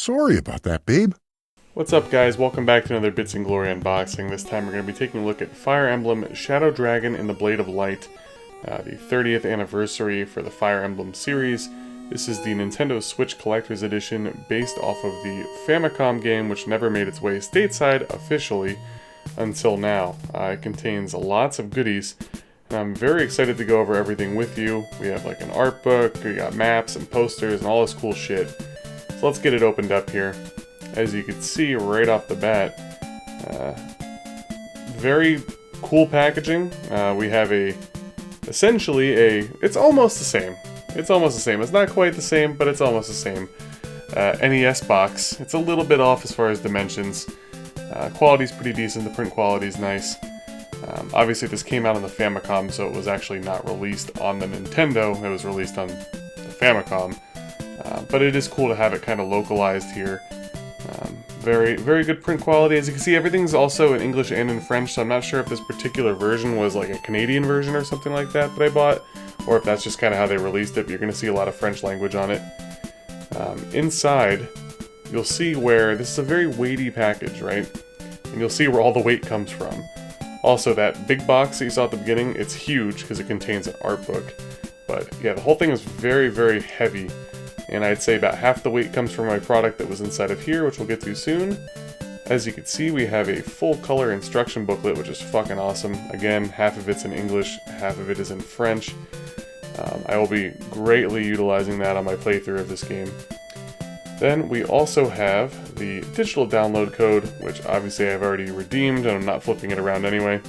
Sorry about that, babe. What's up, guys? Welcome back to another Bits and Glory unboxing. This time we're going to be taking a look at Fire Emblem Shadow Dragon and the Blade of Light, the 30th anniversary for the Fire Emblem series. This is the Nintendo Switch Collector's Edition based off of the Famicom game, which never made its way stateside officially until now. It contains lots of goodies, and I'm very excited to go over everything with you. We have like an art book, we got maps and posters and all this cool shit. So let's get it opened up here. As you can see right off the bat, very cool packaging. We have essentially it's almost the same. It's almost the same. It's not quite the same, but it's almost the same. NES box. It's a little bit off as far as dimensions. Quality's pretty decent. The print quality's nice. Obviously this came out on the Famicom, so it was actually not released on the Nintendo. It was released on the Famicom. But it is cool to have it kind of localized here. Very, very good print quality. As you can see, everything's also in English and in French, so I'm not sure if this particular version was like a Canadian version or something like that I bought, or if that's just kind of how they released it, but you're going to see a lot of French language on it. Inside, you'll see where this is a very weighty package, right? And you'll see where all the weight comes from. Also, that big box that you saw at the beginning, it's huge because it contains an art book. But yeah, the whole thing is very, very heavy. And I'd say about half the weight comes from my product that was inside of here, which we'll get to soon. As you can see, we have a full color instruction booklet, which is fucking awesome. Again, half of it's in English, half of it is in French. I will be greatly utilizing that on my playthrough of this game. Then we also have the digital download code, which obviously I've already redeemed, and I'm not flipping it around anyway.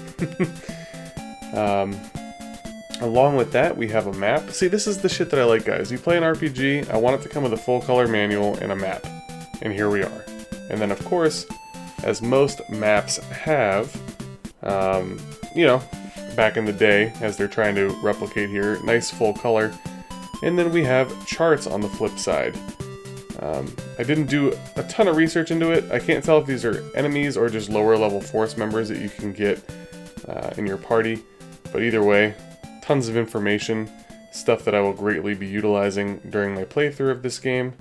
Along with that, we have a map. See, this is the shit that I like, guys. You play an RPG, I want it to come with a full color manual and a map. And here we are. And then, of course, as most maps have, you know, back in the day, as they're trying to replicate here, nice full color. And then we have charts on the flip side. I didn't do a ton of research into it. I can't tell if these are enemies or just lower level force members that you can get in your party. But either way, tons of information, stuff that I will greatly be utilizing during my playthrough of this game.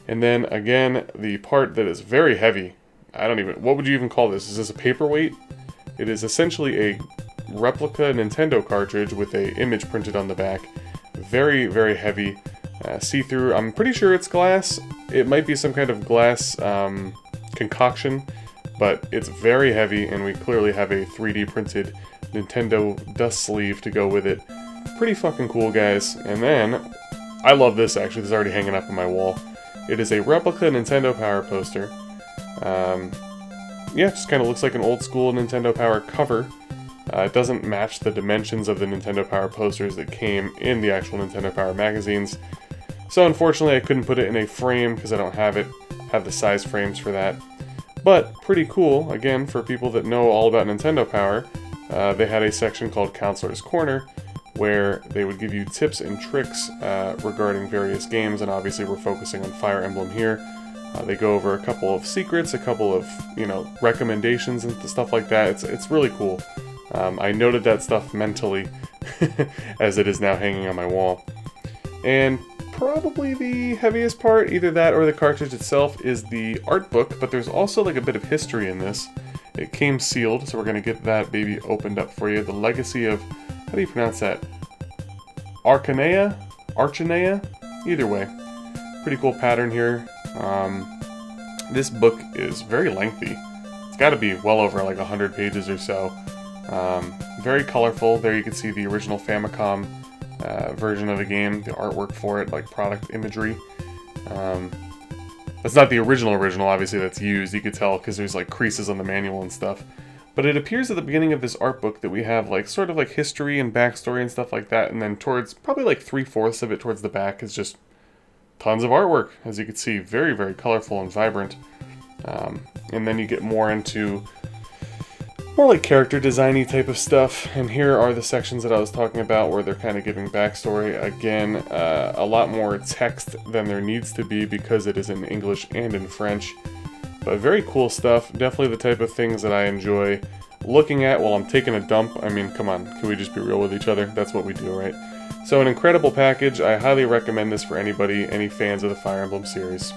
And then again, the part that is very heavy, what would you even call this? Is this a paperweight? It is essentially a replica Nintendo cartridge with an image printed on the back. Very, very heavy, see-through. I'm pretty sure it's glass. It might be some kind of glass concoction, but it's very heavy, and we clearly have a 3D printed Nintendo dust sleeve to go with it. Pretty fucking cool, guys. And then, I love this actually, this is already hanging up on my wall. It is a replica Nintendo Power poster. Yeah, just kind of looks like an old school Nintendo Power cover. It doesn't match the dimensions of the Nintendo Power posters that came in the actual Nintendo Power magazines. So unfortunately I couldn't put it in a frame because I don't have the size frames for that. But pretty cool, again, for people that know all about Nintendo Power. They had a section called Counselor's Corner, where they would give you tips and tricks regarding various games, and obviously we're focusing on Fire Emblem here. They go over a couple of secrets, a couple of, recommendations and stuff like that. It's really cool. I noted that stuff mentally, as it is now hanging on my wall. And probably the heaviest part, either that or the cartridge itself, is the art book, but there's also like a bit of history in this. It came sealed, so we're going to get that baby opened up for you. The legacy of, how do you pronounce that? Archanea? Archanea? Either way. Pretty cool pattern here. This book is very lengthy. It's got to be well over like 100 pages or so. Very colorful. There you can see the original Famicom version of the game, the artwork for it, like product imagery. That's not the original, obviously, that's used, you could tell, because there's like creases on the manual and stuff. But it appears at the beginning of this art book that we have like sort of like history and backstory and stuff like that, and then towards probably like 3/4 of it towards the back is just tons of artwork, as you can see, very, very colorful and vibrant. And then you get more into more like character designy type of stuff, and here are the sections that I was talking about where they're kind of giving backstory. Again, a lot more text than there needs to be because it is in English and in French, but very cool stuff. Definitely the type of things that I enjoy looking at while I'm taking a dump. I mean, come on, can we just be real with each other? That's what we do, right? So an incredible package. I highly recommend this for anybody, any fans of the Fire Emblem series.